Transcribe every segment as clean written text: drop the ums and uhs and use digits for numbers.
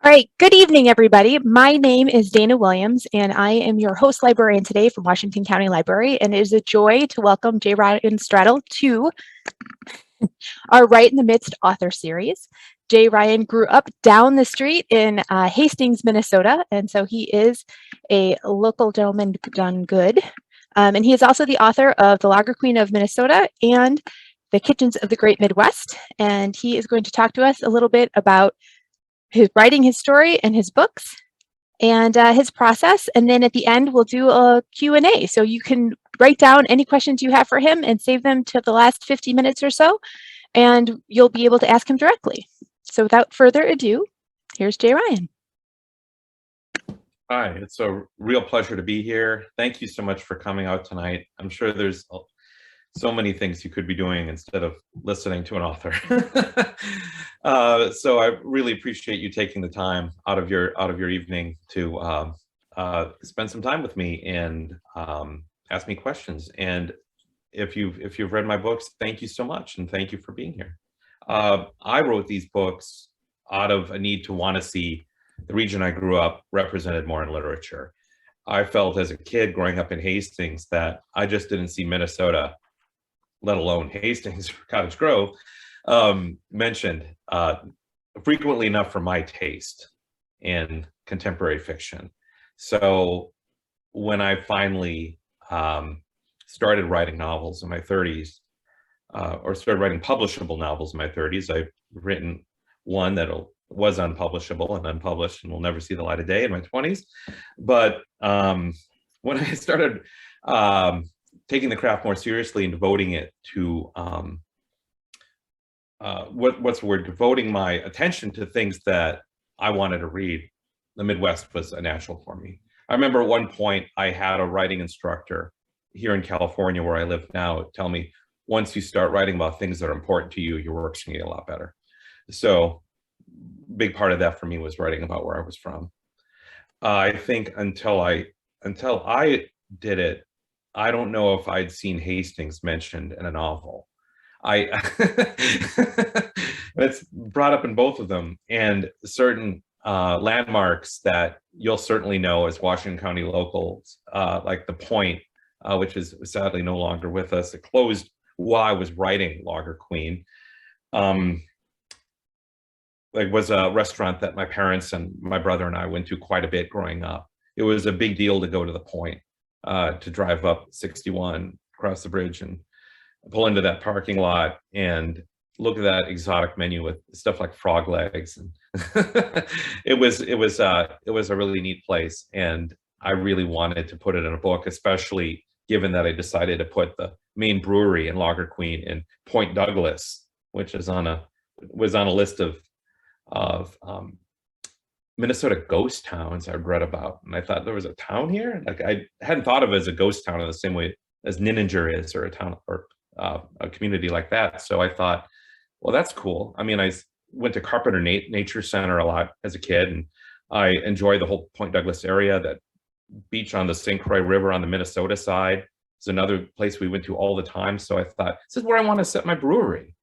All right, good evening, everybody. My name is Dana Williams, and I am your host librarian today from Washington County Library, and it is a joy to welcome J. Ryan Stradal to our Right in the Midst author series. J. Ryan grew up down the street in Hastings, Minnesota, and so he is a local gentleman done good. And he is also the author of The Lager Queen of Minnesota and The Kitchens of the Great Midwest, and he is going to talk to us a little bit about his writing his story and his books and his process. And then at the end, we'll do a Q&A. So you can write down any questions you have for him and save them to the last 50 minutes or so, and you'll be able to ask him directly. So without further ado, here's J. Ryan. Hi, it's a real pleasure to be here. Thank you so much for coming out tonight. I'm sure there's so many things you could be doing instead of listening to an author. So I really appreciate you taking the time out of your evening to spend some time with me and ask me questions. And if you've read my books, thank you so much, and thank you for being here. I wrote these books out of a need to want to see the region I grew up represented more in literature. I felt as a kid growing up in Hastings that I just didn't see Minnesota, let alone Hastings or Cottage Grove, mentioned frequently enough for my taste in contemporary fiction. So when I finally started writing novels in my 30s, or started writing publishable novels in my 30s, I've written one that was unpublishable and unpublished and will never see the light of day in my 20s. But when I started taking the craft more seriously and devoting it to devoting my attention to things that I wanted to read, the Midwest was a natural for me. I remember at one point I had a writing instructor here in California where I live now tell me, once you start writing about things that are important to you, your work's gonna get a lot better. So big part of that for me was writing about where I was from. I think until I did it, I don't know if I'd seen Hastings mentioned in a novel. It's brought up in both of them, and certain landmarks that you'll certainly know as Washington County locals, like the Point, which is sadly no longer with us. It closed while I was writing Lager Queen. It was a restaurant that my parents and my brother and I went to quite a bit growing up. It was a big deal to go to the Point, to drive up 61, cross the bridge, and pull into that parking lot and look at that exotic menu with stuff like frog legs. And it was a really neat place, and I really wanted to put it in a book, especially given that I decided to put the main brewery in Lager Queen in Point Douglas, which was on a list of Minnesota ghost towns I'd read about. And I thought there was a town here. Like, I hadn't thought of it as a ghost town in the same way as Nininger is, or a town, or a community like that. So I thought, well, that's cool. I mean, I went to Carpenter Nature Center a lot as a kid, and I enjoy the whole Point Douglas area. That beach on the St. Croix River on the Minnesota side is another place we went to all the time. So I thought, this is where I want to set my brewery.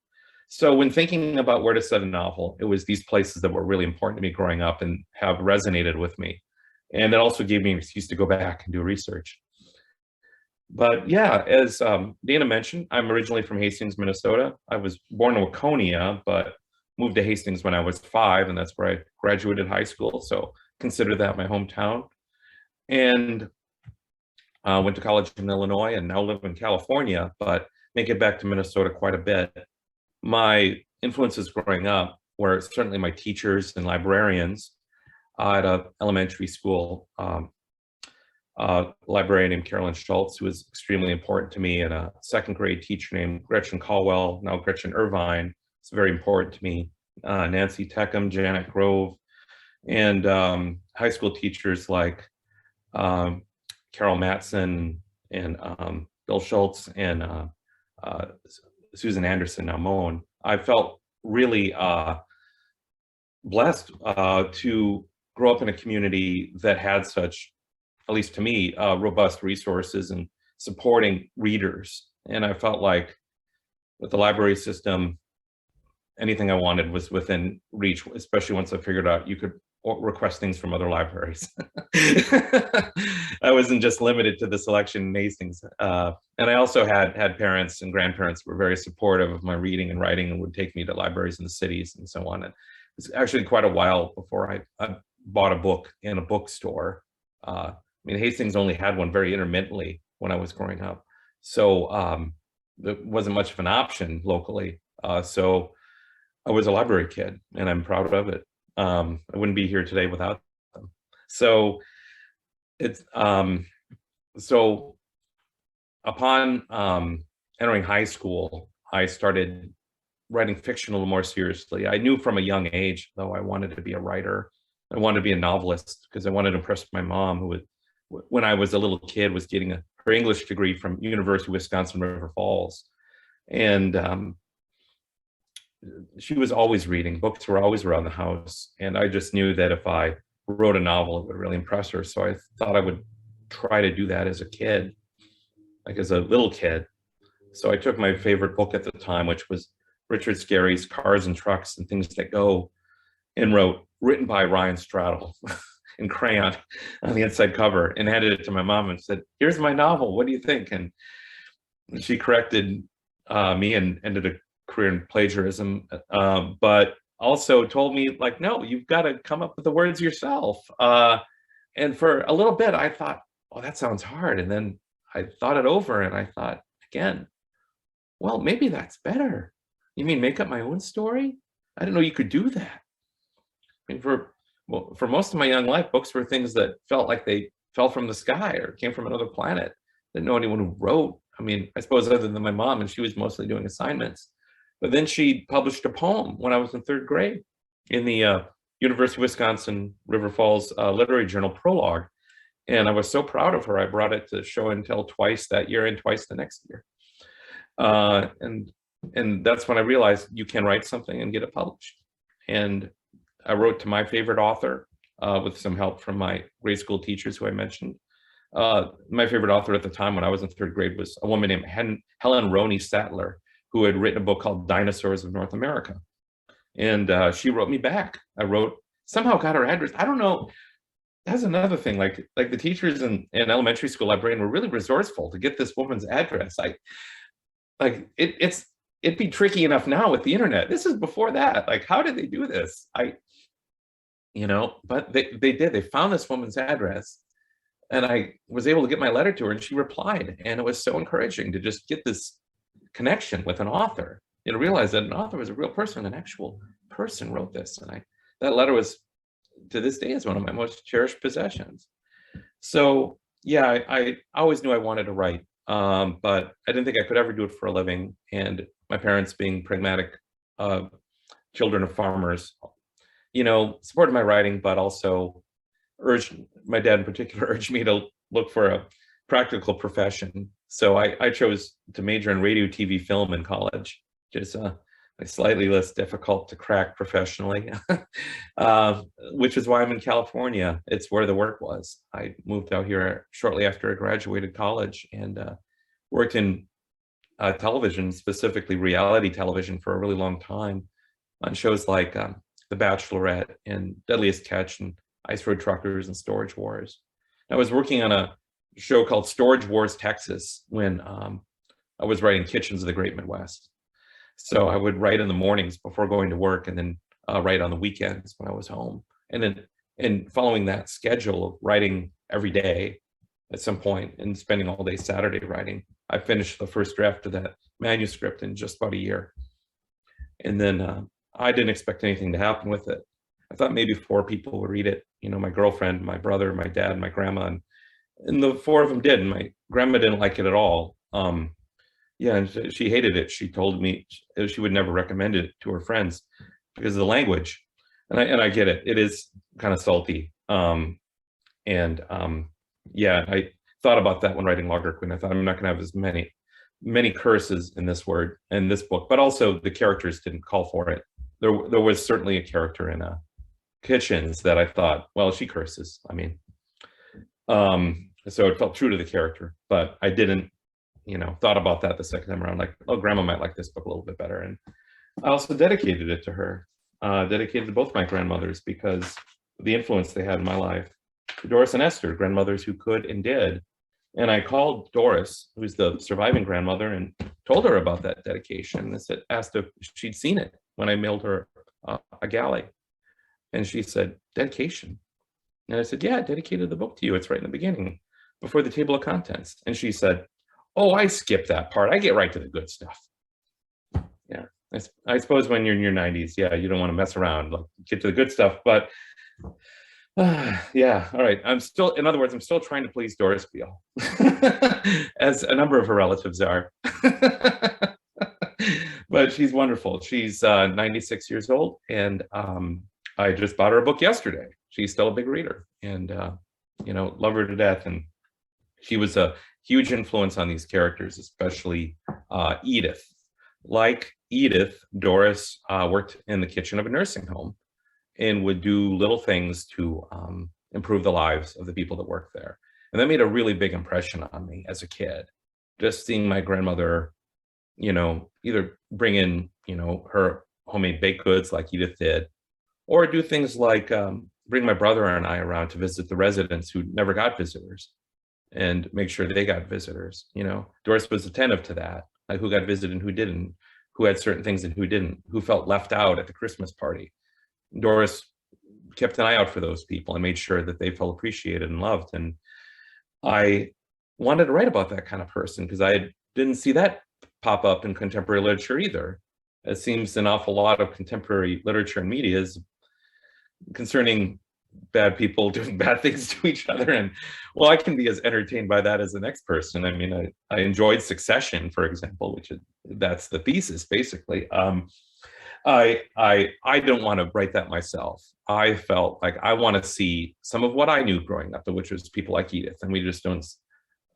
So when thinking about where to set a novel, it was these places that were really important to me growing up and have resonated with me. And it also gave me an excuse to go back and do research. But yeah, as Dana mentioned, I'm originally from Hastings, Minnesota. I was born in Waconia, but moved to Hastings when I was 5, and that's where I graduated high school. So consider that my hometown. And went to college in Illinois and now live in California, but make it back to Minnesota quite a bit. My influences growing up were certainly my teachers and librarians. I had an elementary school librarian named Carolyn Schultz, who was extremely important to me, and a second grade teacher named Gretchen Caldwell, now Gretchen Irvine. It's very important to me. Nancy Teckham, Janet Grove, and high school teachers like Carol Matson and Bill Schultz and Susan Anderson, now Moen. I felt really blessed to grow up in a community that had such, at least to me, robust resources and supporting readers. And I felt like with the library system, anything I wanted was within reach, especially once I figured out you could or request things from other libraries. I wasn't just limited to the selection in Hastings. And I also had parents and grandparents who were very supportive of my reading and writing and would take me to libraries in the cities and so on. And it's actually quite a while before I bought a book in a bookstore. I mean, Hastings only had one very intermittently when I was growing up. So there wasn't much of an option locally. So I was a library kid, and I'm proud of it. I wouldn't be here today without them. So it's so upon entering high school, I started writing fiction a little more seriously. I knew from a young age, though, I wanted to be a writer. I wanted to be a novelist because I wanted to impress my mom, who, when I was a little kid, was getting her English degree from University of Wisconsin River Falls, and she was always reading. Books were always around the house, and I just knew that if I wrote a novel, it would really impress her. So I thought I would try to do that as a kid, like as a little kid. So I took my favorite book at the time, which was Richard Scarry's Cars and Trucks and Things That Go, and wrote, written by Ryan Stradal in crayon on the inside cover, and handed it to my mom and said, "Here's my novel. What do you think?" And she corrected me and ended a career in plagiarism, but also told me, like, no, you've got to come up with the words yourself. And for a little bit, I thought, oh, that sounds hard. And then I thought it over and I thought again, well, maybe that's better. You mean make up my own story? I didn't know you could do that. I mean, for most of my young life, books were things that felt like they fell from the sky or came from another planet. Didn't know anyone who wrote. I mean, I suppose other than my mom, and she was mostly doing assignments. But then she published a poem when I was in third grade in the University of Wisconsin River Falls Literary Journal Prologue. And I was so proud of her, I brought it to show and tell twice that year and twice the next year. And that's when I realized you can write something and get it published. And I wrote to my favorite author with some help from my grade school teachers who I mentioned. My favorite author at the time when I was in third grade was a woman named Helen Roney Sattler, who had written a book called Dinosaurs of North America. And she wrote me back. Somehow got her address. I don't know. That's another thing. Like the teachers in elementary school librarian were really resourceful to get this woman's address. It'd be tricky enough now with the internet. This is before that. Like, how did they do this? But they did. They found this woman's address, and I was able to get my letter to her, and she replied. And it was so encouraging to just get this connection with an author, realize that an author was a real person, an actual person wrote this. And that letter was, to this day, is one of my most cherished possessions. So yeah, I always knew I wanted to write, but I didn't think I could ever do it for a living. And my parents, being pragmatic children of farmers, supported my writing, but also my dad in particular urged me to look for a practical profession. So I chose to major in radio, TV, film in college, which is slightly less difficult to crack professionally, which is why I'm in California. It's where the work was. I moved out here shortly after I graduated college and worked in television, specifically reality television, for a really long time on shows like The Bachelorette and Deadliest Catch and Ice Road Truckers and Storage Wars. I was working on a show called Storage Wars Texas when I was writing Kitchens of the Great Midwest. So I would write in the mornings before going to work, and then write on the weekends when I was home. And following that schedule of writing every day at some point and spending all day Saturday writing, I finished the first draft of that manuscript in just about a year. And then I didn't expect anything to happen with it. I thought maybe 4 people would read it. My girlfriend, my brother, my dad, my grandma, and the 4 of them did. And my grandma didn't like it at all. And she hated it. She told me she would never recommend it to her friends because of the language. And I get it. It is kind of salty. I thought about that when writing Lager Queen. I thought I'm not going to have as many curses in this book, but also the characters didn't call for it. There was certainly a character in Kitchens that I thought, well, she curses. I mean, so it felt true to the character, but I didn't, thought about that the second time around, like, oh, grandma might like this book a little bit better. And I also dedicated it to her, dedicated to both my grandmothers, because the influence they had in my life. Doris and Esther, grandmothers who could and did. And I called Doris, who's the surviving grandmother, and told her about that dedication. I said, asked if she'd seen it when I mailed her a galley. And she said, dedication. And I said, yeah, I dedicated the book to you. It's right in the beginning, before the table of contents. And she said, oh, I skipped that part. I get right to the good stuff. Yeah, I suppose when you're in your 90s, yeah, you don't want to mess around, like get to the good stuff. But yeah, all right. In other words, I'm still trying to please Doris Beale, as a number of her relatives are. But she's wonderful. She's 96 years old, and I just bought her a book yesterday. She's still a big reader, and love her to death. And she was a huge influence on these characters, especially Edith. Like Edith, Doris worked in the kitchen of a nursing home and would do little things to improve the lives of the people that worked there. And that made a really big impression on me as a kid. Just seeing my grandmother, either bring in, her homemade baked goods like Edith did, or do things like bring my brother and I around to visit the residents who never got visitors and make sure they got visitors. Doris was attentive to that, like who got visited and who didn't, who had certain things and who didn't, who felt left out at the Christmas party. Doris kept an eye out for those people and made sure that they felt appreciated and loved. And I wanted to write about that kind of person because I didn't see that pop up in contemporary literature either. It seems an awful lot of contemporary literature and media is concerning bad people doing bad things to each other. And well, I can be as entertained by that as the next person. I mean, I enjoyed Succession, for example, that's the thesis basically. I don't want to write that myself. I felt like I want to see some of what I knew growing up, which was people like Edith, and we just don't.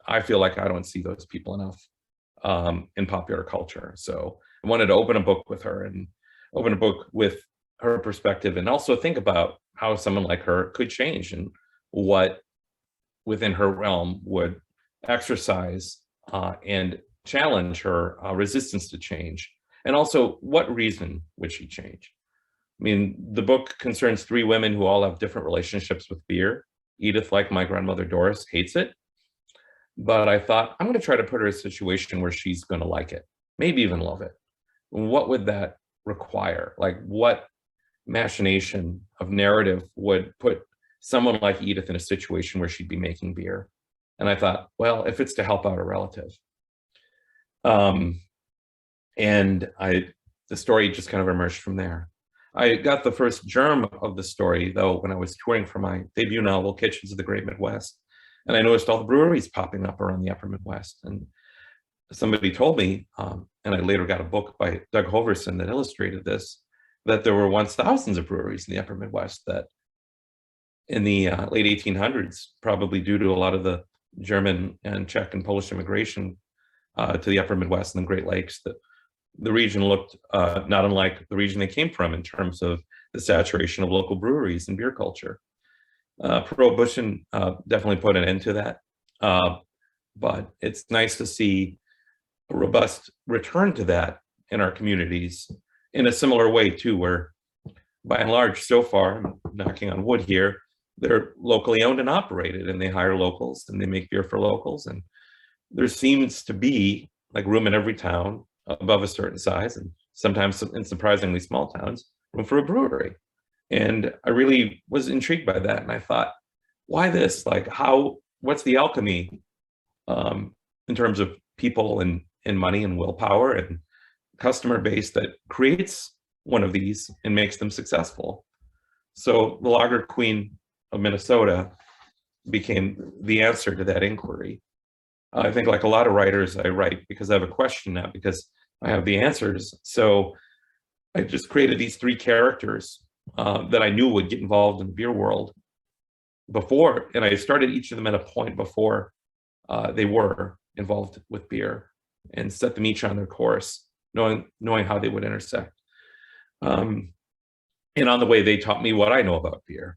I feel like I don't see those people enough in popular culture. So I wanted to open a book with her and open a book with her perspective, and also think about how someone like her could change and what within her realm would exercise and challenge her resistance to change. And also, what reason would she change? I mean, the book concerns three women who all have different relationships with beer. Edith, like my grandmother Doris, hates it. But I thought, I'm going to try to put her in a situation where she's going to like it, maybe even love it. What would that require? Like, what machination of narrative would put someone like Edith in a situation where she'd be making beer? And I thought, well, if it's to help out a relative. And the story just kind of emerged from there. I got the first germ of the story, though, when I was touring for my debut novel, Kitchens of the Great Midwest. And I noticed all the breweries popping up around the Upper Midwest. And somebody told me, and I later got a book by Doug Hoverson that illustrated this, that there were once thousands of breweries in the Upper Midwest that in the late 1800s, probably due to a lot of the German and Czech and Polish immigration to the Upper Midwest and the Great Lakes, that the region looked not unlike the region they came from in terms of the saturation of local breweries and beer culture. Prohibition definitely put an end to that, but it's nice to see a robust return to that in our communities in a similar way too, where by and large, so far, I'm knocking on wood here, they're locally owned and operated, and they hire locals and they make beer for locals. And there seems to be like room in every town above a certain size, and sometimes in surprisingly small towns, room for a brewery. And I really was intrigued by that. And I thought, why this? Like, what's the alchemy in terms of people and money and willpower and customer base that creates one of these and makes them successful? So the Lager Queen of Minnesota became the answer to that inquiry. I think like a lot of writers, I write because I have a question, not because I have the answers. So I just created these three characters that I knew would get involved in the beer world before, and I started each of them at a point before they were involved with beer, and set them each on their course, knowing how they would intersect. And on the way, they taught me what I know about beer.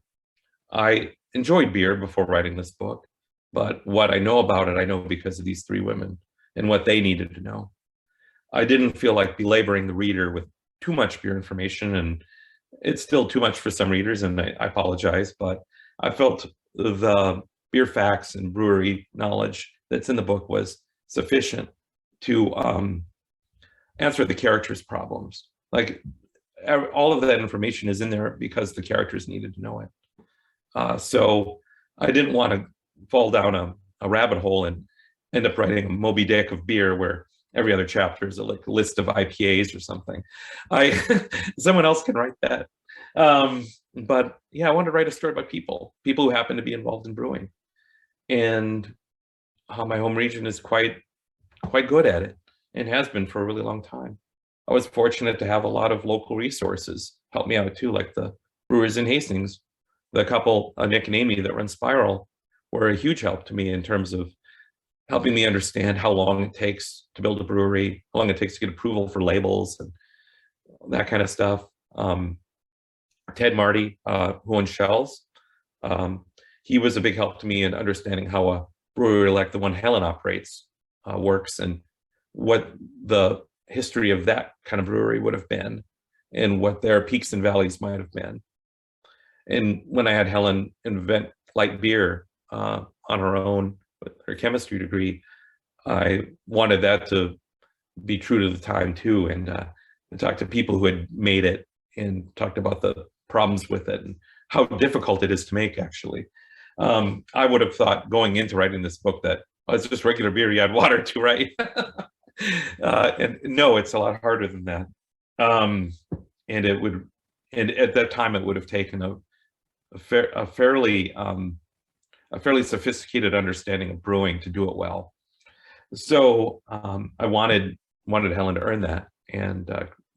I enjoyed beer before writing this book, but what I know about it, I know because of these three women and what they needed to know. I didn't feel like belaboring the reader with too much beer information, it's still too much for some readers, and I apologize, but I felt the beer facts and brewery knowledge that's in the book was sufficient to answer the characters' problems. Like all of that information is in there because the characters needed to know it. So I didn't want to fall down a rabbit hole and end up writing a Moby Dick of beer where every other chapter is a list of IPAs or something. Someone else can write that. But yeah, I wanted to write a story about people who happen to be involved in brewing. And my home region is quite good at it and has been for a really long time. I was fortunate to have a lot of local resources help me out too, like the brewers in Hastings. The couple, Nick and Amy, that run Spiral, were a huge help to me in terms of helping me understand how long it takes to build a brewery, how long it takes to get approval for labels and that kind of stuff. Ted Marty, who owns Shells, he was a big help to me in understanding how a brewery like the one Helen operates works, and what the history of that kind of brewery would have been and what their peaks and valleys might have been. And when I had Helen invent light beer on her own with her chemistry degree, I wanted that to be true to the time too, and talk to people who had made it and talked about the problems with it and how difficult it is to make, actually. I would have thought going into writing this book that it's just regular beer you add water to, right? And no, it's a lot harder than that. And at that time it would have taken a fairly sophisticated understanding of brewing to do it well. So I wanted Helen to earn that, and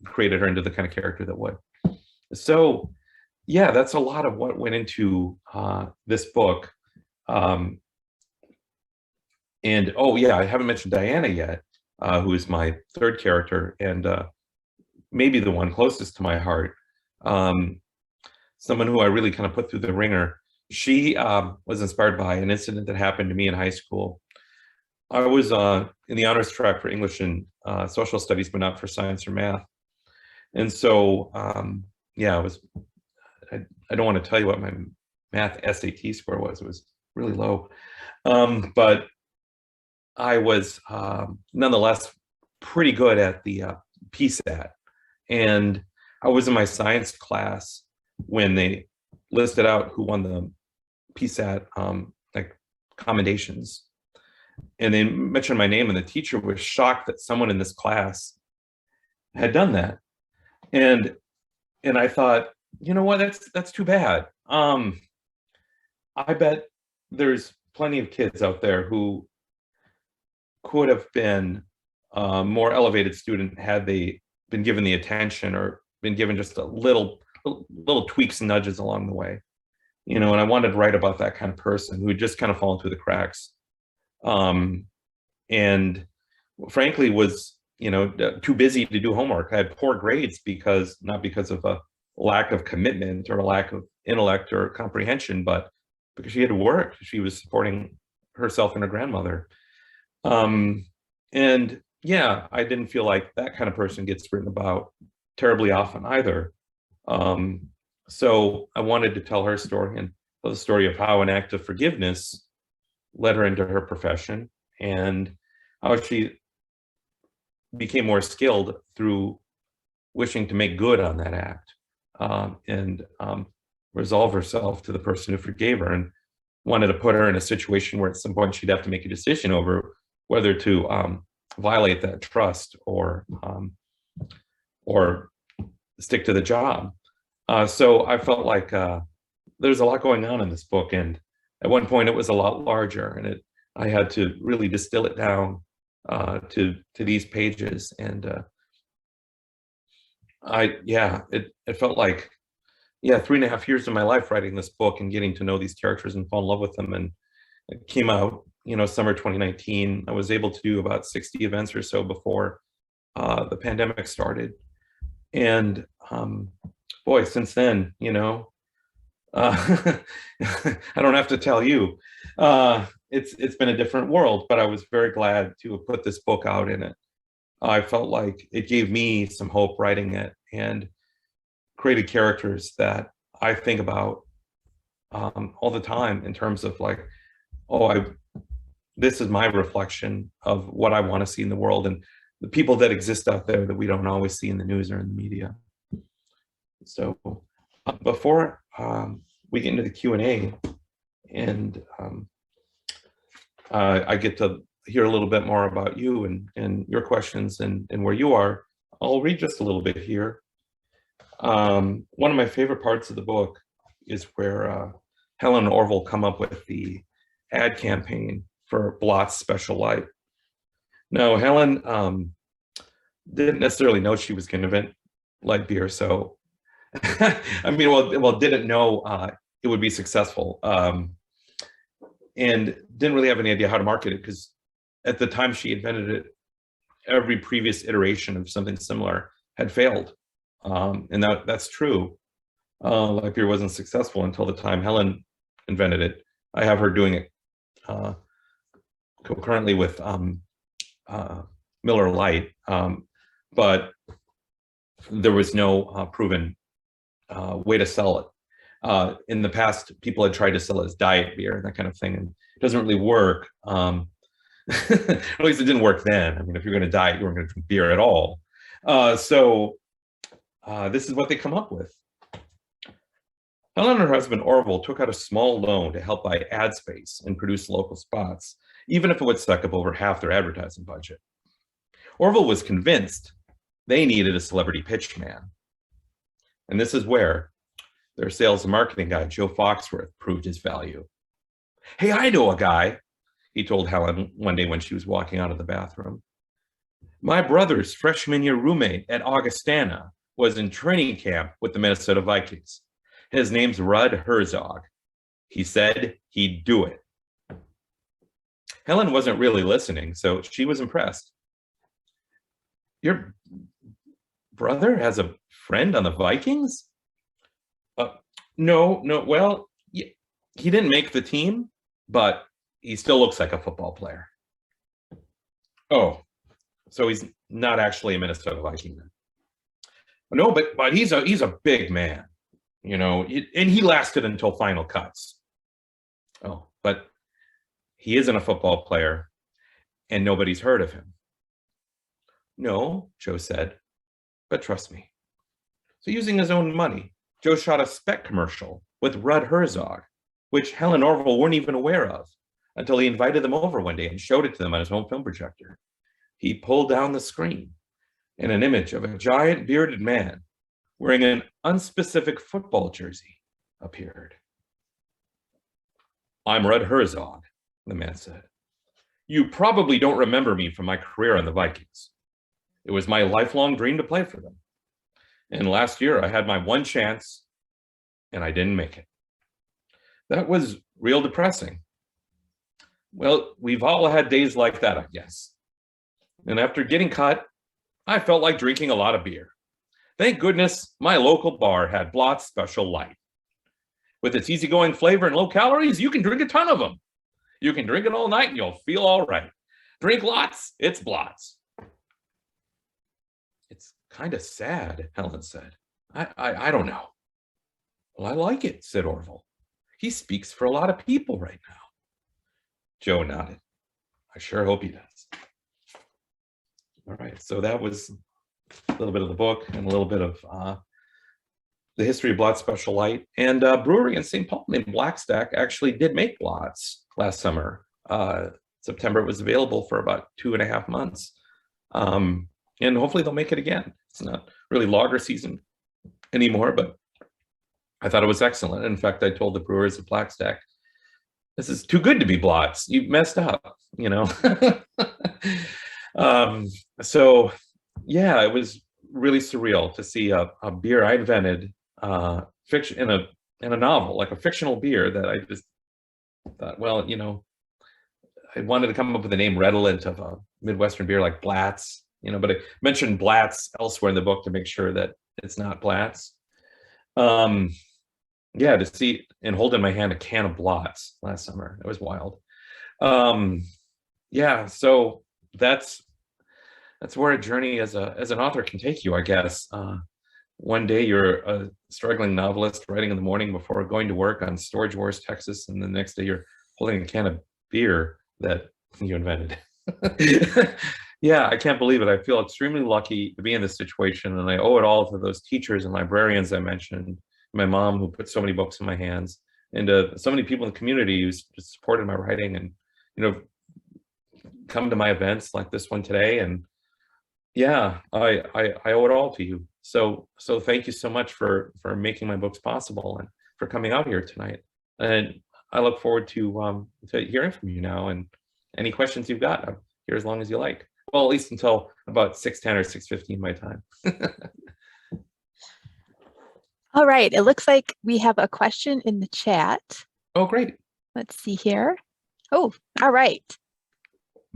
created her into the kind of character that would. So yeah, that's a lot of what went into this book. And oh yeah, I haven't mentioned Diana yet, who is my third character, and maybe the one closest to my heart. Someone who I really kind of put through the ringer. She was inspired by an incident that happened to me in high school. I was in the honors track for English and social studies, but not for science or math. And so, yeah, I don't want to tell you what my math SAT score was. It was really low. But I was nonetheless pretty good at the PSAT. And I was in my science class when they listed out who won the PSAT like commendations. And they mentioned my name, and the teacher was shocked that someone in this class had done that. And I thought, you know what, that's too bad. I bet there's plenty of kids out there who could have been a more elevated student had they been given the attention or been given just a little tweaks and nudges along the way. And I wanted to write about that kind of person who had just kind of fallen through the cracks. And frankly was, too busy to do homework. I had poor grades not because of a lack of commitment or a lack of intellect or comprehension, but because she had to work. She was supporting herself and her grandmother. And yeah, I didn't feel like that kind of person gets written about terribly often either. So I wanted to tell her story and tell the story of how an act of forgiveness led her into her profession, and how she became more skilled through wishing to make good on that act, and resolve herself to the person who forgave her, and wanted to put her in a situation where at some point she'd have to make a decision over whether to violate that trust or stick to the job. So I felt like there's a lot going on in this book, and at one point it was a lot larger, and I had to really distill it down to these pages. And it felt like 3.5 years of my life writing this book and getting to know these characters and fall in love with them. And it came out summer 2019. I was able to do about 60 events or so before the pandemic started. And boy, since then, I don't have to tell you, it's been a different world, but I was very glad to have put this book out in it. I felt like it gave me some hope writing it, and created characters that I think about all the time in terms of like, oh, this is my reflection of what I want to see in the world and the people that exist out there that we don't always see in the news or in the media. So before we get into the Q&A and I get to hear a little bit more about you and your questions and where you are, I'll read just a little bit here. One of my favorite parts of the book is where Helen and Orville come up with the ad campaign for Blots Special Light. No, Helen didn't necessarily know she was going to invent light beer, so I mean, well, didn't know it would be successful, and didn't really have any idea how to market it because at the time she invented it, every previous iteration of something similar had failed, and that's true. Light beer wasn't successful until the time Helen invented it. I have her doing it concurrently with Miller Lite, but there was no proven way to sell it. In the past, people had tried to sell it as diet beer and that kind of thing, and it doesn't really work. At least it didn't work then. I mean, if you're going to diet, you weren't going to drink beer at all. So this is what they come up with. Helen and her husband Orville took out a small loan to help buy ad space and produce local spots, even if it would suck up over half their advertising budget. Orville was convinced they needed a celebrity pitch man. And this is where their sales and marketing guy, Joe Foxworth, proved his value. Hey, I know a guy, he told Helen one day when she was walking out of the bathroom. My brother's freshman year roommate at Augustana was in training camp with the Minnesota Vikings. His name's Rudd Herzog. He said he'd do it. Helen wasn't really listening, so she was impressed. Your brother has a friend on the Vikings? No, well, he didn't make the team, but he still looks like a football player. Oh, so he's not actually a Minnesota Viking then? No, but he's a big man, you know, and he lasted until final cuts. Oh, but he isn't a football player, and nobody's heard of him. No, Joe said, but trust me. So using his own money, Joe shot a spec commercial with Rudd Herzog, which Helen and Orville weren't even aware of until he invited them over one day and showed it to them on his home film projector. He pulled down the screen, and an image of a giant bearded man wearing an unspecific football jersey appeared. I'm Rudd Herzog, the man said. You probably don't remember me from my career on the Vikings. It was my lifelong dream to play for them. And last year I had my one chance and I didn't make it. That was real depressing. Well, we've all had days like that, I guess. And after getting cut, I felt like drinking a lot of beer. Thank goodness my local bar had Blots Special Light. With its easygoing flavor and low calories, you can drink a ton of them. You can drink it all night and you'll feel all right. Drink lots, it's Blots. It's kind of sad, Helen said. I don't know. Well, I like it, said Orville. He speaks for a lot of people right now. Joe nodded. I sure hope he does. All right, so that was a little bit of the book and a little bit of the history of Blots Special Light. And a brewery in St. Paul named Blackstack actually did make Blots last summer. September, it was available for about 2.5 months. And hopefully they'll make it again. It's not really lager season anymore, but I thought it was excellent. In fact, I told the brewers at Blackstack, this is too good to be Blots. You messed up, you know? So yeah, it was really surreal to see a beer I invented fiction in a novel, like a fictional beer that I just thought, well, you know, I wanted to come up with a name redolent of a Midwestern beer like Blatz, you know, but I mentioned Blatz elsewhere in the book to make sure that it's not Blatz. Yeah, to see and hold in my hand a can of Blots last summer, it was wild. Yeah, so that's where a journey as an author can take you, I guess. one day you're a struggling novelist writing in the morning before going to work on Storage Wars, Texas, and the next day you're holding a can of beer that you invented. Yeah, I can't believe it. I feel extremely lucky to be in this situation, and I owe it all to those teachers and librarians I mentioned, my mom who put so many books in my hands, and so many people in the community who supported my writing and, come to my events like this one today. And yeah, I owe it all to you. So thank you so much for making my books possible and for coming out here tonight. And I look forward to hearing from you now. And any questions you've got, I'm here as long as you like. Well, at least until about 6:10 or 6:15 my time. All right, it looks like we have a question in the chat. Oh, great. Let's see here. Oh, all right.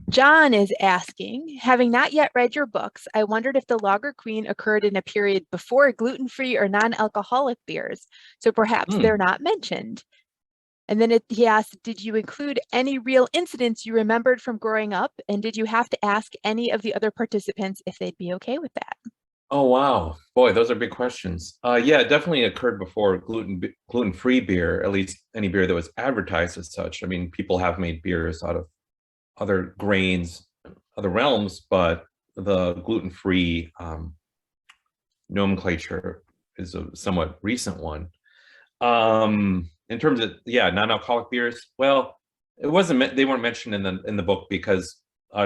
John is asking, having not yet read your books, I wondered if the Lager Queen occurred in a period before gluten-free or non-alcoholic beers, so perhaps they're not mentioned. And then he asked, did you include any real incidents you remembered from growing up? And did you have to ask any of the other participants if they'd be okay with that? Oh, wow. Boy, those are big questions. Yeah, it definitely occurred before gluten-free beer, at least any beer that was advertised as such. I mean, people have made beers out of other grains, other realms, but the gluten-free nomenclature is a somewhat recent one. In terms of, yeah, non-alcoholic beers, well, it wasn't, they weren't mentioned in the book because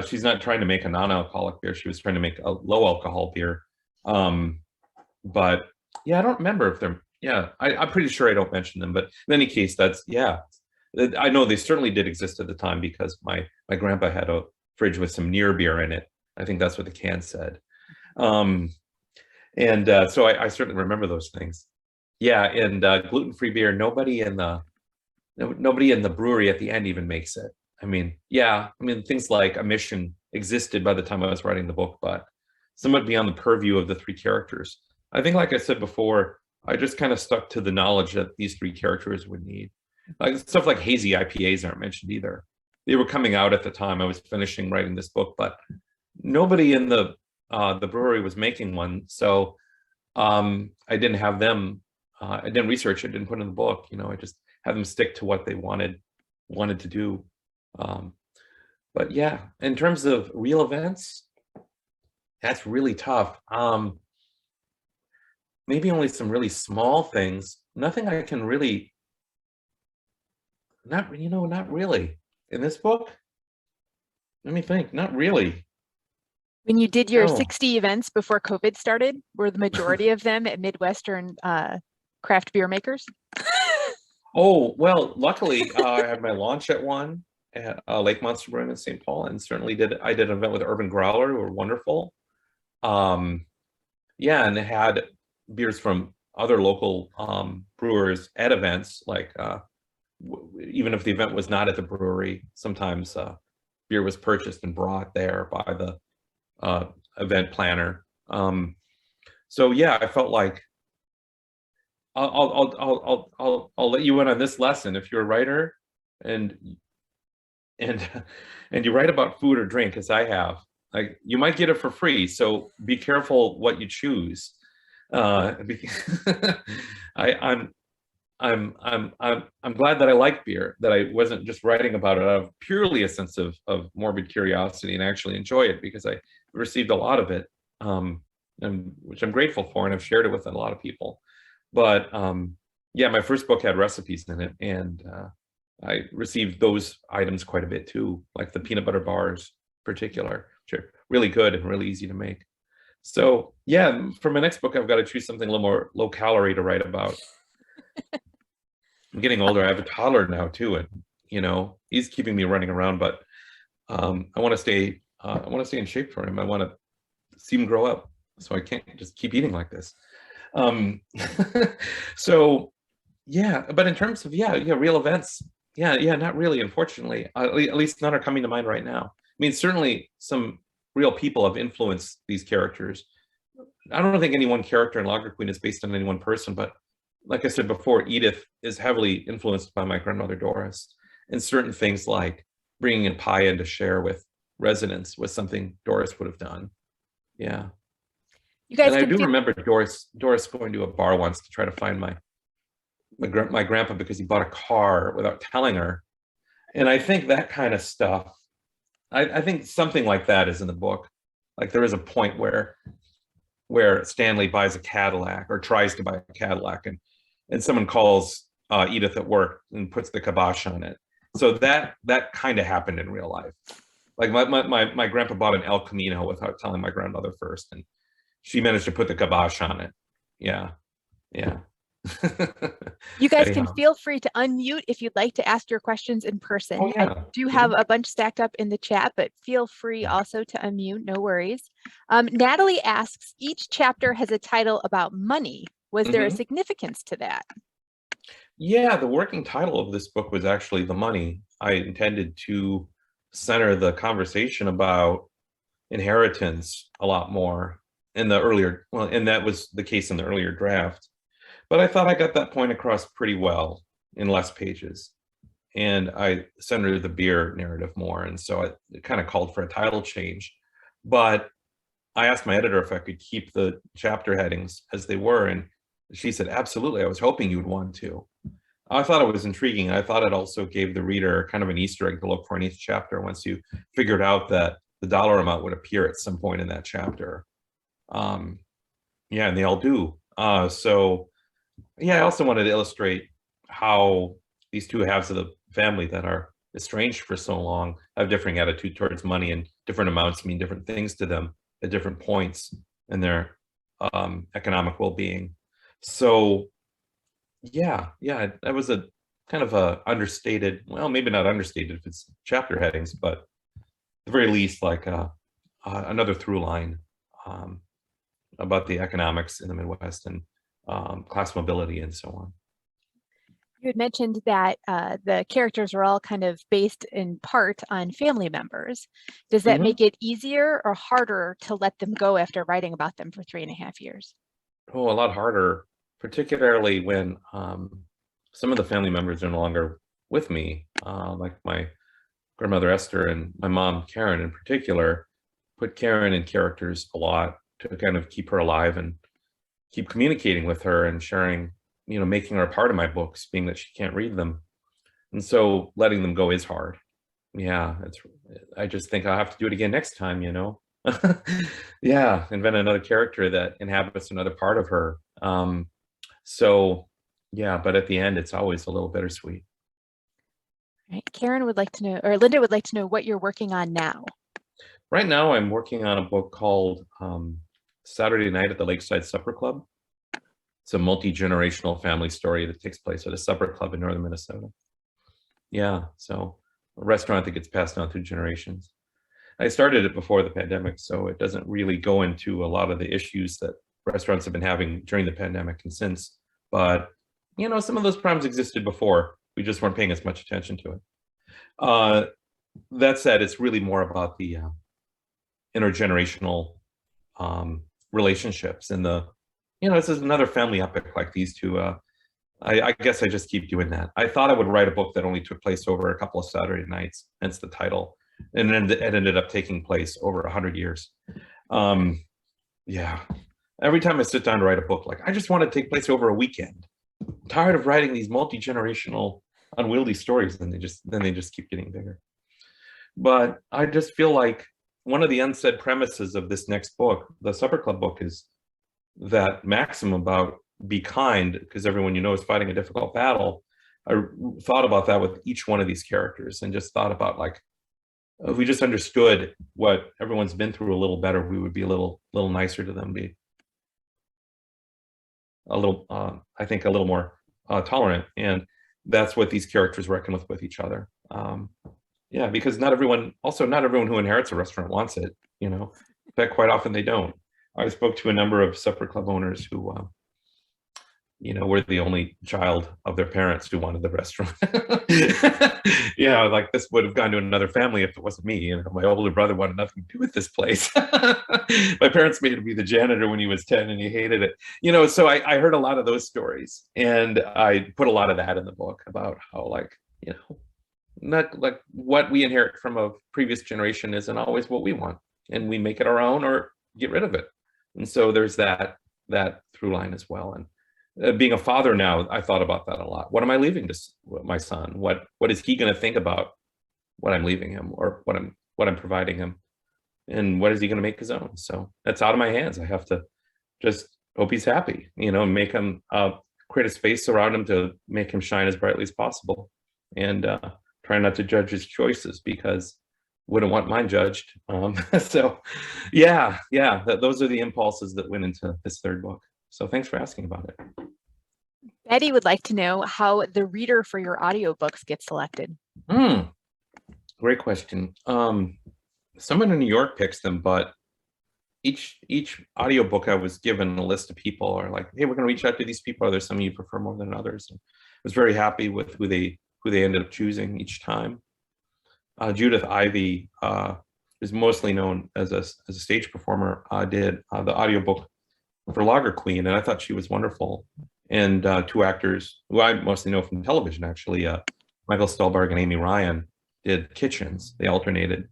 she's not trying to make a non-alcoholic beer. She was trying to make a low alcohol beer. But yeah, I don't remember if they're, yeah, I'm pretty sure I don't mention them, but in any case, that's, yeah, I know they certainly did exist at the time because my grandpa had a fridge with some near beer in it. I think that's what the can said. So I certainly remember those things. Yeah, and gluten-free beer, nobody in the brewery at the end even makes it. I mean, yeah, I mean, things like emission existed by the time I was writing the book, but somewhat beyond the purview of the three characters. I think, like I said before, I just kind of stuck to the knowledge that these three characters would need. Like stuff like hazy IPAs aren't mentioned either. They were coming out at the time I was finishing writing this book, but nobody in the brewery was making one, so I didn't have them. I didn't research it, didn't put it in the book. I just had them stick to what they wanted to do. But yeah, in terms of real events, that's really tough. Maybe only some really small things. Nothing I can really. Not really. In this book, let me think. Not really. When you did your No. 60 events before COVID started, were the majority of them at Midwestern craft beer makers? Oh, well, luckily I had my launch at one at Lake Monster Brewing in St. Paul, and certainly I did an event with Urban Growler, who were wonderful. Yeah, and they had beers from other local brewers at events, like even if the event was not at the brewery, sometimes beer was purchased and brought there by the event planner. So yeah, I felt like I'll let you in on this lesson. If you're a writer and you write about food or drink, as I have, like, you might get it for free. So be careful what you choose. I'm glad that I like beer, that I wasn't just writing about it out of purely a sense of morbid curiosity and actually enjoy it, because I received a lot of it, and which I'm grateful for, and I've shared it with a lot of people. But yeah, my first book had recipes in it, and I received those items quite a bit too, like the peanut butter bars in particular, which are really good and really easy to make. So yeah, for my next book, I've got to choose something a little more low calorie to write about. I'm getting older. I have a toddler now too, and he's keeping me running around. But I want to stay. I want to stay in shape for him. I want to see him grow up, so I can't just keep eating like this. So yeah, but in terms of real events, not really, unfortunately. At least none are coming to mind right now. I mean, certainly some real people have influenced these characters. I don't think any one character in Lager Queen is based on any one person, but like I said before, Edith is heavily influenced by my grandmother Doris, and certain things like bringing in pie in to share with residents was something Doris would have done. Yeah. You And guys I can do feel, remember Doris going to a bar once to try to find my grandpa because he bought a car without telling her. And I think that kind of stuff, I think something like that is in the book. Like there is a point where Stanley buys a Cadillac or tries to buy a Cadillac, and someone calls Edith at work and puts the kibosh on it. So that kind of happened in real life. Like my grandpa bought an El Camino without telling my grandmother first, and she managed to put the kibosh on it. Yeah, yeah. you guys can Anyhow, feel free to unmute if you'd like to ask your questions in person. oh I yeah. do have Mhm. a bunch stacked up in the chat, but feel free also to unmute, no worries. Natalie asks, each chapter has a title about money. Was there a Mhm. significance to that? Yeah, the working title of this book was actually The Money. I intended to center the conversation about inheritance a lot more in the earlier, well, and that was the case in the earlier draft. But I thought I got that point across pretty well in less pages. And I centered the beer narrative more. And so it kind of called for a title change. But I asked my editor if I could keep the chapter headings as they were. And she said, absolutely. I was hoping you would want to. I thought it was intriguing. I thought it also gave the reader kind of an Easter egg to look for in each chapter once you figured out that the dollar amount would appear at some point in that chapter. Um, yeah, and they all do. So yeah, I also wanted to illustrate how these two halves of the family that are estranged for so long have differing attitude towards money, and different amounts mean different things to them at different points in their economic well-being. So yeah, that was a kind of a understated, well, maybe not understated if it's chapter headings, but at the very least, like another through line um, about the economics in the Midwest and class mobility and so on. You had mentioned that the characters are all kind of based in part on family members. Does that Mhm. make it easier or harder to let them go after writing about them for 3.5 years? Oh, a lot harder, particularly when some of the family members are no longer with me, like my grandmother Esther and my mom Karen in particular, put Karen in characters a lot to kind of keep her alive and keep communicating with her and sharing, making her a part of my books, being that she can't read them. And so letting them go is hard. Yeah, I just think I'll have to do it again next time. Yeah, invent another character that inhabits another part of her. So yeah, but at the end, it's always a little bittersweet. Right. Karen would like to know, or Linda would like to know what you're working on now. Right now, I'm working on a book called Saturday Night at the Lakeside Supper Club. It's a multi-generational family story that takes place at a supper club in northern Minnesota. Yeah, so a restaurant that gets passed down through generations. I started it before the pandemic, so it doesn't really go into a lot of the issues that restaurants have been having during the pandemic and since. But some of those problems existed before. We just weren't paying as much attention to it. Uh, that said, it's really more about the intergenerational relationships and this is another family epic like these two. I guess I just keep doing that. I thought I would write a book that only took place over a couple of Saturday nights, hence the title. And then it ended up taking place over 100 years. Yeah. Every time I sit down to write a book, like I just want to take place over a weekend. I'm tired of writing these multi-generational unwieldy stories, and they just keep getting bigger. But I just feel like one of the unsaid premises of this next book, the Supper Club book, is that maxim about be kind because everyone is fighting a difficult battle. I thought about that with each one of these characters and just thought about like, if we just understood what everyone's been through a little better, we would be a little nicer to them, be a little, I think, a little more tolerant. And that's what these characters reckon with each other. Yeah, because not everyone who inherits a restaurant wants it. In fact, quite often they don't. I spoke to a number of supper club owners who we're the only child of their parents who wanted the restaurant. Yeah, like this would have gone to another family if it wasn't me. My older brother wanted nothing to do with this place. My parents made him be the janitor when he was 10 and he hated it. So I heard a lot of those stories, and I put a lot of that in the book about how not like what we inherit from a previous generation isn't always what we want, and we make it our own or get rid of it. And so there's that through line as well. And being a father now, I thought about that a lot. What am I leaving to my son? What is he going to think about what I'm leaving him, or what I'm providing him, and what is he going to make his own? So that's out of my hands. I have to just hope he's happy, make him create a space around him to make him shine as brightly as possible, and try not to judge his choices, because wouldn't want mine judged. So those are the impulses that went into this third book. So thanks for asking about it. Betty would like to know how the reader for your audiobooks gets selected. Great question. Someone in New York picks them, but each audiobook I was given a list of people are like, hey, we're going to reach out to these people. Are there some you prefer more than others? And I was very happy with who they ended up choosing each time. Judith Ivey is mostly known as a stage performer. Did the audiobook for Lager Queen, and I thought she was wonderful. And two actors who I mostly know from television, actually, Michael Stuhlbarg and Amy Ryan, did Kitchens. They alternated.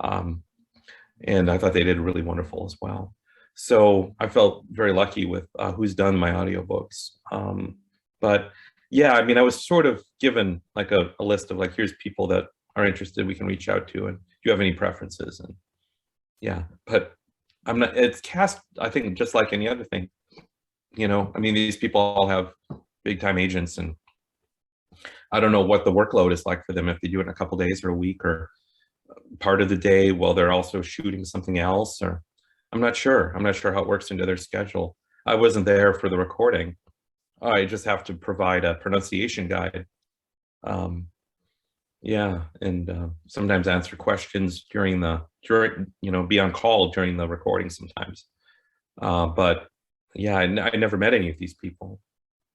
And I thought they did really wonderful as well. So I felt very lucky with who's done my audiobooks. But yeah, I mean, I was sort of given like a list of like, here's people that are interested, we can reach out to, and do you have any preferences? And yeah, but I'm not, it's cast, I think, just like any other thing. I mean, these people all have big time agents, and I don't know what the workload is like for them, if they do it in a couple days or a week or part of the day while they're also shooting something else, or I'm not sure how it works into their schedule. I wasn't there for the recording. I just have to provide a pronunciation guide. And sometimes answer questions during be on call during the recording sometimes. But yeah, I never met any of these people,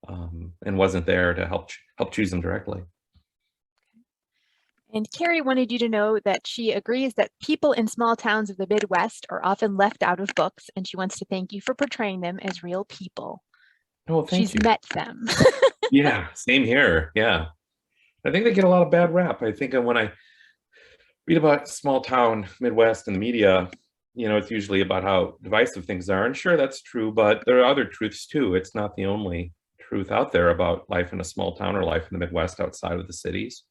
and wasn't there to help choose them directly. And Carrie wanted you to know that she agrees that people in small towns of the Midwest are often left out of books, and she wants to thank you for portraying them as real people. Oh, thank She's you. met them. Yeah, same here. Yeah. I think they get a lot of bad rap. I think when I read about small town Midwest in the media, it's usually about how divisive things are. And sure, that's true, but there are other truths too. It's not the only truth out there about life in a small town or life in the Midwest outside of the cities.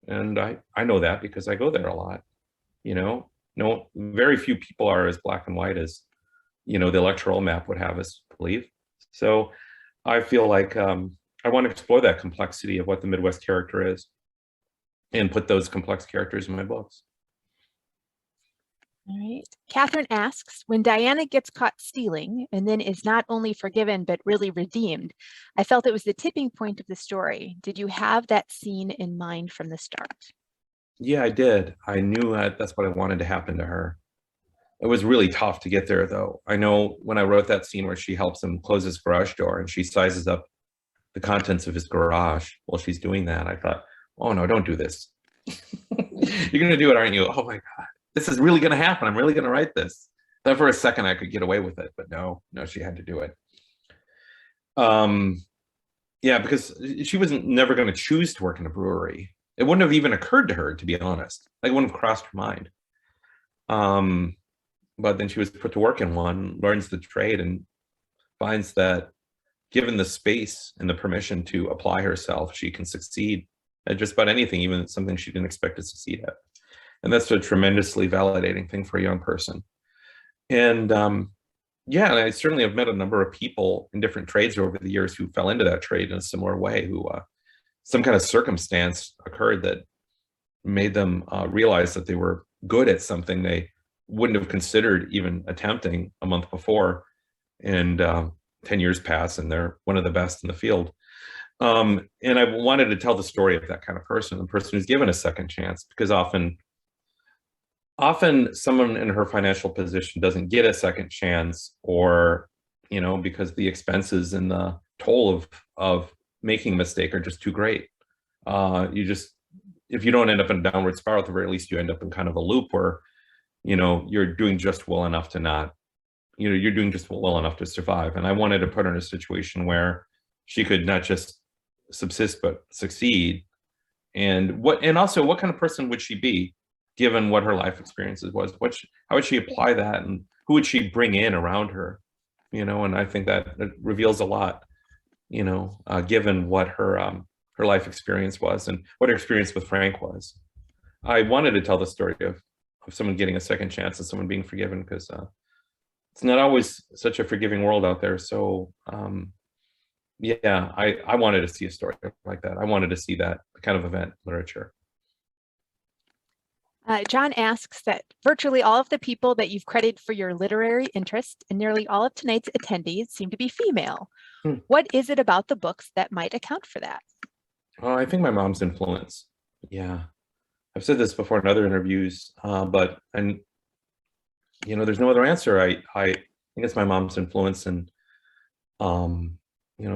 And I know that because I go there a lot. No, very few people are as black and white as, the electoral map would have us believe. So I feel like I want to explore that complexity of what the Midwest character is and put those complex characters in my books. All right. Catherine asks, when Diana gets caught stealing and then is not only forgiven, but really redeemed, I felt it was the tipping point of the story. Did you have that scene in mind from the start? Yeah, I did. I knew that's what I wanted to happen to her. It was really tough to get there, though. I know when I wrote that scene where she helps him close his garage door and she sizes up the contents of his garage while she's doing that, I thought, oh no, don't do this. You're going to do it, aren't you? Oh my God. This is really going to happen. I'm really going to write this. Then for a second, I could get away with it, but no, she had to do it. Yeah, because she wasn't never going to choose to work in a brewery. It wouldn't have even occurred to her, to be honest. Like, it wouldn't have crossed her mind. But then she was put to work in one, learns the trade, and finds that given the space and the permission to apply herself, she can succeed at just about anything, even something she didn't expect to succeed at. And that's a tremendously validating thing for a young person. And yeah, and I certainly have met a number of people in different trades over the years who fell into that trade in a similar way, who some kind of circumstance occurred that made them realize that they were good at something they wouldn't have considered even attempting a month before. And 10 years pass and they're one of the best in the field. And I wanted to tell the story of that kind of person, the person who's given a second chance, because often someone in her financial position doesn't get a second chance, or, because the expenses and the toll of making a mistake are just too great. If you don't end up in a downward spiral, at the very least you end up in kind of a loop where, you're doing just well enough to not, you're doing just well enough to survive. And I wanted to put her in a situation where she could not just subsist, but succeed. And also what kind of person would she be given what her life experiences was? How would she apply that? And who would she bring in around her, and I think that it reveals a lot, given what her life experience was and what her experience with Frank was. I wanted to tell the story of someone getting a second chance and someone being forgiven, because it's not always such a forgiving world out there. So yeah, I wanted to see a story like that. I wanted to see that kind of event literature. John asks that virtually all of the people that you've credited for your literary interest and nearly all of tonight's attendees seem to be female. What is it about the books that might account for that? Oh, I think my mom's influence. Yeah. I've said this before in other interviews, but there's no other answer. I think it's my mom's influence, and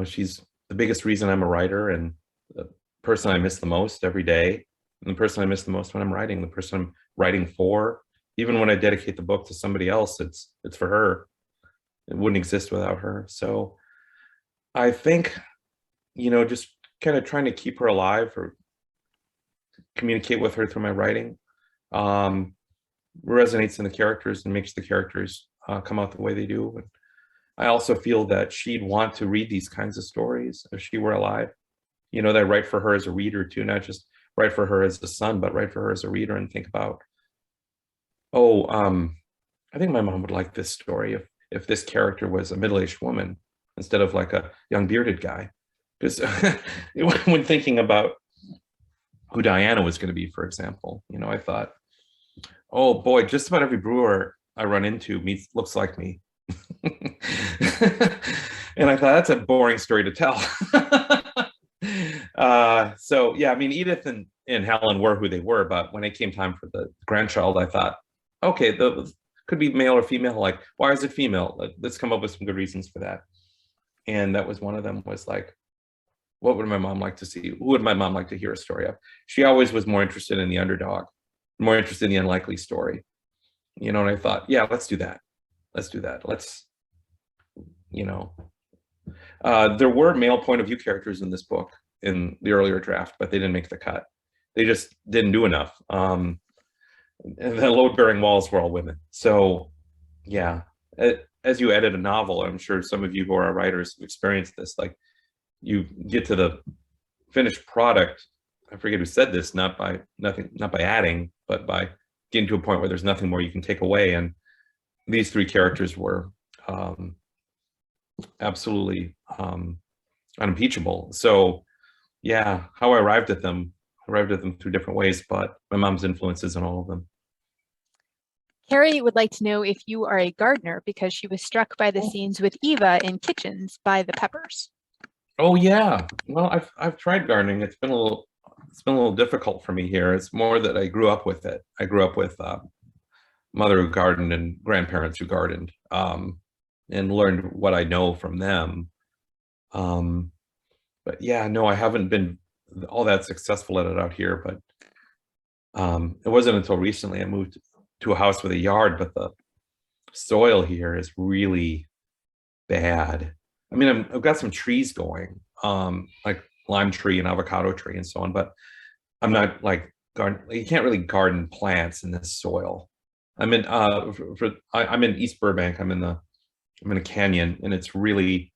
she's the biggest reason I'm a writer, and the person I miss the most every day, and the person I miss the most when I'm writing, the person I'm writing for. Even when I dedicate the book to somebody else, it's for her. It wouldn't exist without her. So I think, just kind of trying to keep her alive or communicate with her through my writing resonates in the characters and makes the characters come out the way they do. And I also feel that she'd want to read these kinds of stories if she were alive. That I write for her as a reader too, not just write for her as a son, but write for her as a reader and think about, I think my mom would like this story if this character was a middle-aged woman instead of like a young bearded guy. Because when thinking about who Diana was going to be, for example, I thought, oh boy, just about every brewer I run into looks like me. And I thought, that's a boring story to tell. So yeah, I mean, Edith and Helen were who they were, but when it came time for the grandchild, I thought, okay, could be male or female. Like, why is it female? Let's come up with some good reasons for that. And that was one of them, was like, what would my mom like to see? Who would my mom like to hear a story of? She always was more interested in the underdog, more interested in the unlikely story. And I thought, yeah, let's do that. Let's do that. There were male point of view characters in this book in the earlier draft, but they didn't make the cut. They just didn't do enough. And the load-bearing walls were all women. So yeah, as you edit a novel, I'm sure some of you who are writers have experienced this, like you get to the finished product. I forget who said this, not by adding, but by getting to a point where there's nothing more you can take away. And these three characters were absolutely unimpeachable. So yeah, how I arrived at them through different ways, but my mom's influence is in all of them. Carrie would like to know if you are a gardener, because she was struck by the scenes with Eva in Kitchens by the Peppers. Oh yeah, well, I've tried gardening. It's been a little difficult for me here. It's more that I grew up with it. I grew up with mother who gardened and grandparents who gardened, and learned what I know from them. But yeah, no, I haven't been all that successful at it out here. But it wasn't until recently I moved to a house with a yard, but the soil here is really bad. I mean, I've got some trees going, like lime tree and avocado tree and so on, but I'm not like you can't really garden plants in this soil. I'm in I'm in East Burbank. I'm in a canyon, and it's really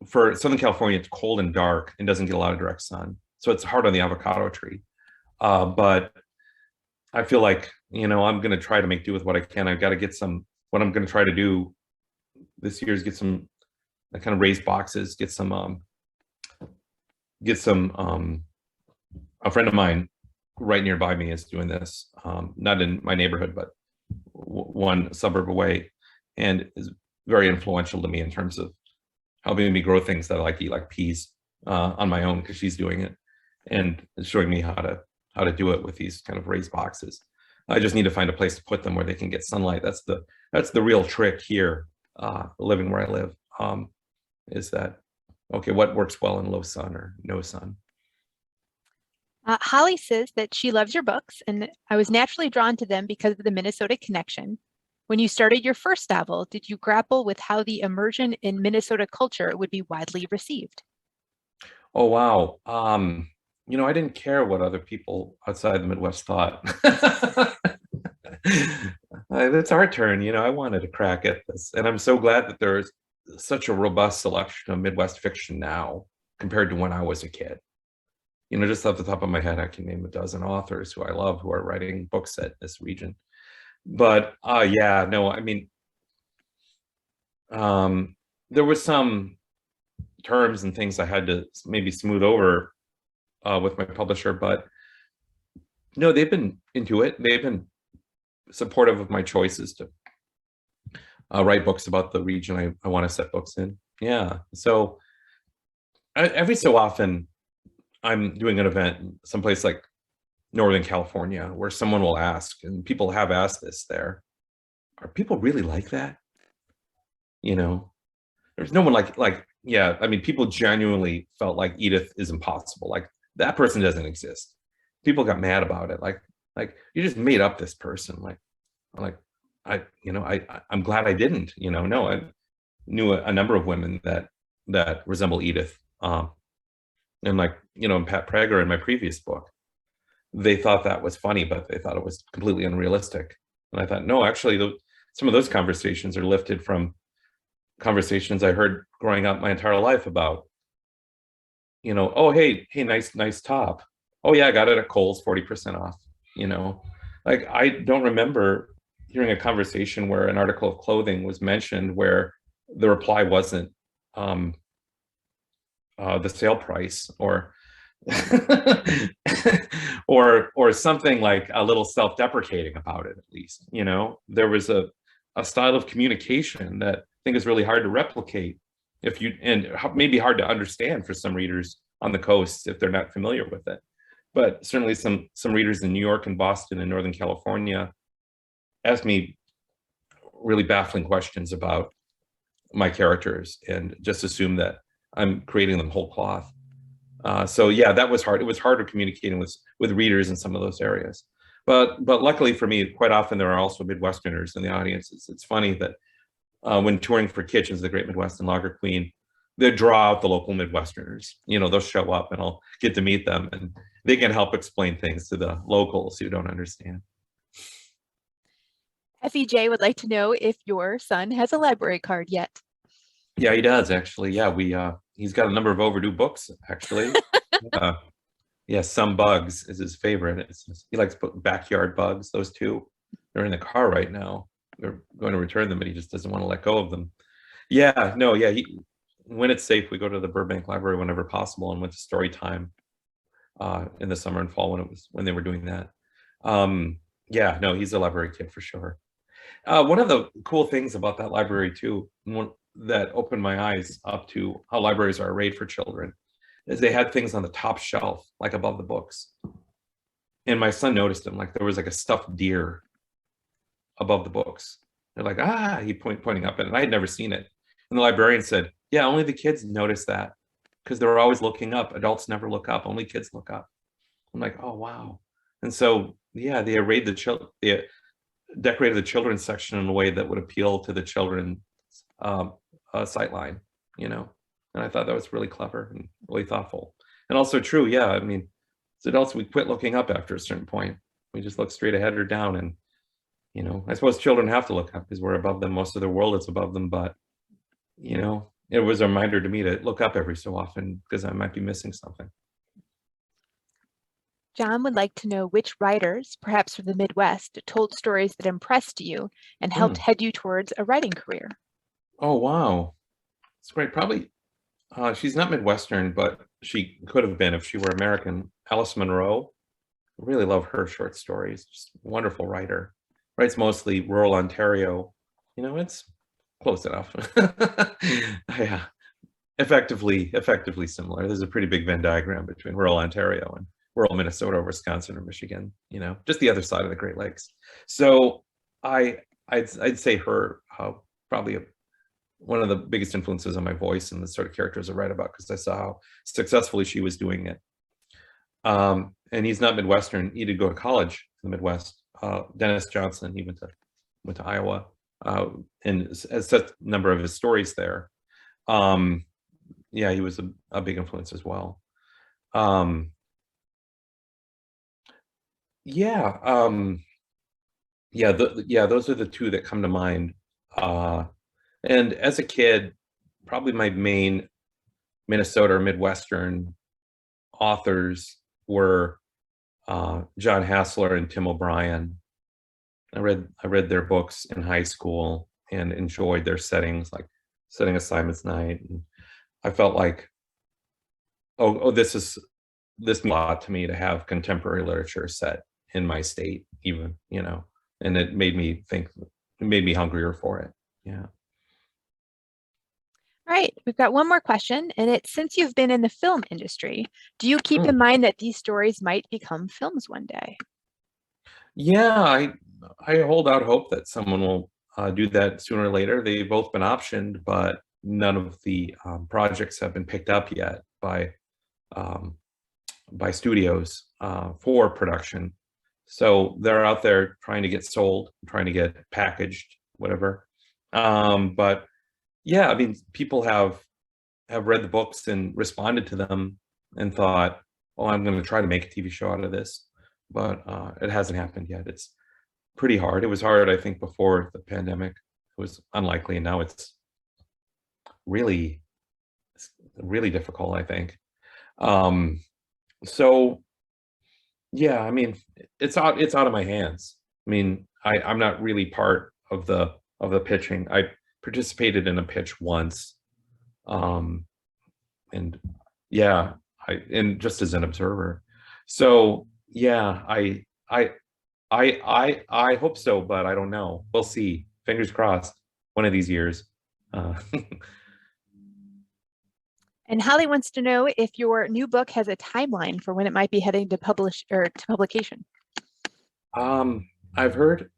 for Southern California, it's cold and dark and doesn't get a lot of direct sun, so it's hard on the avocado tree. But I feel like I'm going to try to make do with what I can. I've got to get some. What I'm going to try to do this year is get some kind of raised boxes, get some a friend of mine right nearby me is doing this, not in my neighborhood, but one suburb away, and is very influential to me in terms of helping me grow things that I like to eat, like peas, on my own, because she's doing it and showing me how to do it with these kind of raised boxes. I just need to find a place to put them where they can get sunlight. That's the real trick here, living where I live, is that, okay, what works well in low sun or no sun? Holly says that she loves your books, and I was naturally drawn to them because of the Minnesota connection. When you started your first novel, did you grapple with how the immersion in Minnesota culture would be widely received? Oh, wow. I didn't care what other people outside the Midwest thought. It's our turn. I wanted to crack at this, and I'm so glad that there's such a robust selection of Midwest fiction now compared to when I was a kid. Just off the top of my head, I can name a dozen authors who I love who are writing books at this region. But yeah, no, I mean, there was some terms and things I had to maybe smooth over with my publisher, but no, they've been into it. They've been supportive of my choices to write books about the region I want to set books in. Yeah. So every so often, I'm doing an event someplace like Northern California where someone will ask, and people have asked this there, are people really like that? There's no one yeah, I mean, people genuinely felt like Edith is impossible. Like that person doesn't exist. People got mad about it. Like you just made up this person. Like I'm glad I didn't. No, I knew a number of women that resemble Edith. And and Pat Prager in my previous book, they thought that was funny, but they thought it was completely unrealistic. And I thought, no, actually, some of those conversations are lifted from conversations I heard growing up my entire life about, oh, hey, nice top. Oh yeah, I got it at Kohl's, 40% off. Like I don't remember hearing a conversation where an article of clothing was mentioned where the reply wasn't the sale price or or something like a little self-deprecating about it. At least there was a style of communication that I think is really hard to replicate and maybe hard to understand for some readers on the coast if they're not familiar with it. But certainly some readers in New York and Boston and Northern California asked me really baffling questions about my characters and just assume that I'm creating them whole cloth. So yeah, that was hard. It was harder communicating with readers in some of those areas. But luckily for me, quite often there are also Midwesterners in the audience. It's funny that when touring for Kitchens, the Great Midwest and Lager Queen, they draw out the local Midwesterners. They'll show up and I'll get to meet them and they can help explain things to the locals who don't understand. FEJ would like to know if your son has a library card yet. Yeah, he does actually. Yeah, he's got a number of overdue books actually. Yeah, Some Bugs is his favorite. He likes Backyard Bugs. Those two, they're in the car right now. We're going to return them, but he just doesn't want to let go of them. Yeah, no, yeah. When it's safe, we go to the Burbank Library whenever possible, and went to story time in the summer and fall when they were doing that. Yeah, no, he's a library kid for sure. One of the cool things about that library too, that opened my eyes up to how libraries are arrayed for children, is they had things on the top shelf, like above the books. And my son noticed them, like there was like a stuffed deer above the books. They're like, he pointing up at it. And I had never seen it. And the librarian said, yeah, only the kids notice that because they're always looking up. Adults never look up, only kids look up. I'm like, oh, wow. And so, yeah, they arrayed they decorated the children's section in a way that would appeal to the children's sightline, And I thought that was really clever and really thoughtful. And also true, yeah, I mean, as adults, we quit looking up after a certain point. We just look straight ahead or down. And, I suppose children have to look up because we're above them. Most of the world is above them. But, it was a reminder to me to look up every so often because I might be missing something. John would like to know which writers, perhaps from the Midwest, told stories that impressed you and helped head you towards a writing career. Oh, wow. It's great. Probably, she's not Midwestern, but she could have been if she were American. Alice Munro. I really love her short stories. Just a wonderful writer. Writes mostly rural Ontario. It's close enough. Yeah. Effectively similar. There's a pretty big Venn diagram between rural Ontario and rural Minnesota or Wisconsin or Michigan, just the other side of the Great Lakes. So I'd say her probably one of the biggest influences on my voice and the sort of characters I write about because I saw how successfully she was doing it. And he's not Midwestern. He did go to college in the Midwest. Dennis Johnson, he went to Iowa and has such a number of his stories there. Yeah, he was a big influence as well. Yeah, yeah, those are the two that come to mind. And as a kid, probably my main Minnesota or Midwestern authors were John Hassler and Tim O'Brien. I read their books in high school and enjoyed their settings, like setting assignments night. And I felt like, this means a lot to me to have contemporary literature set in my state, even, and it made me think, it made me hungrier for it. Yeah. All right, we've got one more question, and it's since you've been in the film industry, do you keep Mm. in mind that these stories might become films one day? Yeah, I hold out hope that someone will do that sooner or later. They've both been optioned, but none of the projects have been picked up yet um, by studios for production. So they're out there trying to get sold, trying to get packaged, whatever. But yeah, I mean, people have read the books and responded to them and thought, "Oh, I'm going to try to make a TV show out of this," but it hasn't happened yet. It's pretty hard. It was hard, I think, before the pandemic. It was unlikely, and now really, it's really difficult, I think. Um, so yeah, I mean, it's out of my hands. I mean, I'm not really part of the pitching. I participated in a pitch once, um, and yeah, and just as an observer. So yeah, I hope so, but I don't know. We'll see. Fingers crossed. One of these years. Uh, And Holly wants to know if your new book has a timeline for when it might be heading to publication. I've heard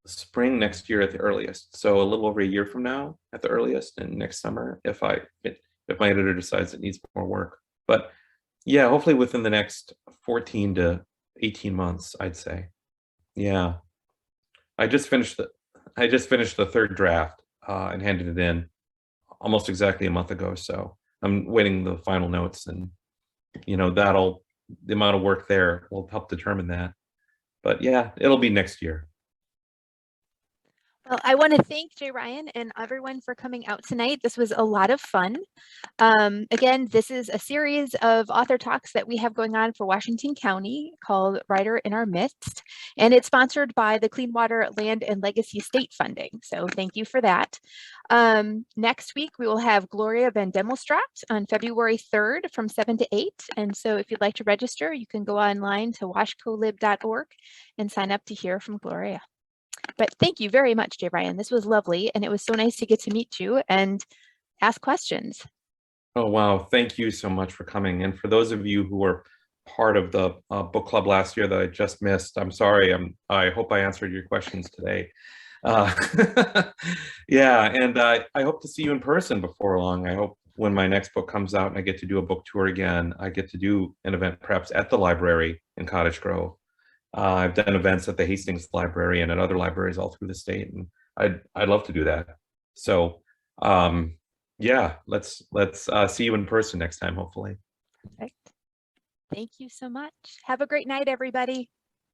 spring next year at the earliest. So a little over a year from now at the earliest, and next summer if my editor decides it needs more work. But yeah, hopefully within the next 14 to 18 months, I'd say. Yeah. I just finished the third draft and handed it in almost exactly a month ago. So I'm waiting the final notes, and the amount of work there will help determine that. But yeah, it'll be next year. Well, I want to thank Jay Ryan and everyone for coming out tonight. This was a lot of fun. Again, this is a series of author talks that we have going on for Washington County called Writer in Our Midst, and it's sponsored by the Clean Water Land and Legacy State Funding. So thank you for that. Next week, we will have Gloria Van Demelstraat on February 3rd from 7 to 8. And so if you'd like to register, you can go online to washcolib.org and sign up to hear from Gloria. But thank you very much, Jay Ryan. This was lovely, and it was so nice to get to meet you and ask questions. Oh, wow. Thank you so much for coming. And for those of you who were part of the book club last year that I just missed, I'm sorry. I hope I answered your questions today. Uh, yeah, and I hope to see you in person before long. I hope when my next book comes out and I get to do a book tour again, I get to do an event perhaps at the library in Cottage Grove. I've done events at the Hastings Library and at other libraries all through the state, and I'd love to do that. So yeah, let's see you in person next time, hopefully. Perfect. Thank you so much. Have a great night, everybody.